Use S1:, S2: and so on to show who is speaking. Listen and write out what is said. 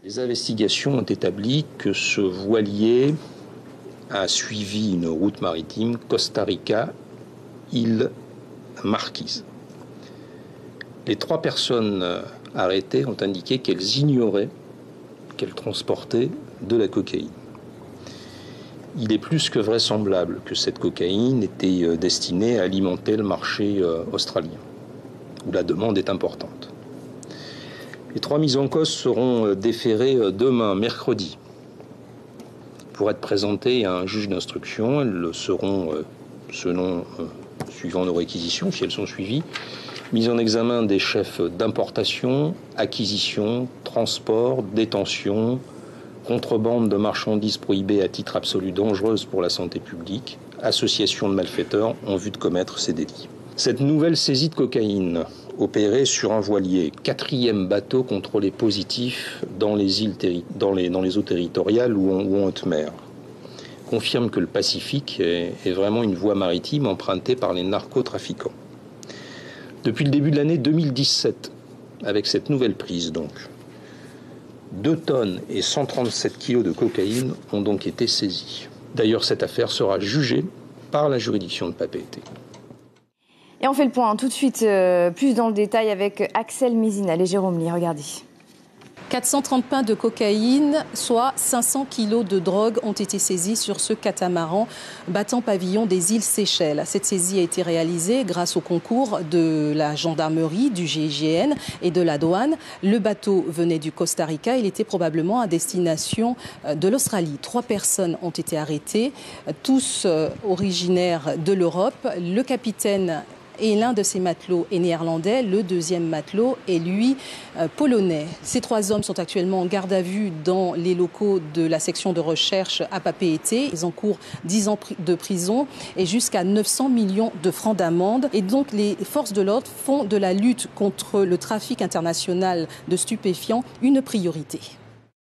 S1: Les investigations ont établi que ce voilier a suivi une route maritime Costa Rica-île Marquise. Les 3 personnes arrêtées ont indiqué qu'elles ignoraient qu'elles transportaient de la cocaïne. Il est plus que vraisemblable que cette cocaïne était destinée à alimenter le marché australien, où la demande est importante. Les 3 mises en cause seront déférées demain, mercredi, pour être présentées à un juge d'instruction. Elles le seront, suivant nos réquisitions, si elles sont suivies, mises en examen des chefs d'importation, acquisition, transport, détention, contrebande de marchandises prohibées à titre absolu dangereuses pour la santé publique, association de malfaiteurs en vue de commettre ces délits. Cette nouvelle saisie de cocaïne opérée sur un voilier, 4e bateau contrôlé positif dans les eaux territoriales ou en haute mer, confirme que le Pacifique est vraiment une voie maritime empruntée par les narcotrafiquants. Depuis le début de l'année 2017, avec cette nouvelle prise donc, 2 tonnes et 137 kilos de cocaïne ont donc été saisis. D'ailleurs, cette affaire sera jugée par la juridiction de Papeete.
S2: Et on fait le point tout de suite, plus dans le détail avec Axel Mézinal et Jérôme Lee. Regardez.
S3: 430 pains de cocaïne, soit 500 kilos de drogue ont été saisis sur ce catamaran battant pavillon des îles Seychelles. Cette saisie a été réalisée grâce au concours de la gendarmerie, du GIGN et de la douane. Le bateau venait du Costa Rica. Il était probablement à destination de l'Australie. 3 personnes ont été arrêtées, tous originaires de l'Europe. Le capitaine et l'un de ces matelots est néerlandais, le 2e matelot est lui polonais. Ces 3 hommes sont actuellement en garde à vue dans les locaux de la section de recherche à Papeete. Ils encourent 10 ans de prison et jusqu'à 900 millions de francs d'amende. Et donc les forces de l'ordre font de la lutte contre le trafic international de stupéfiants une priorité.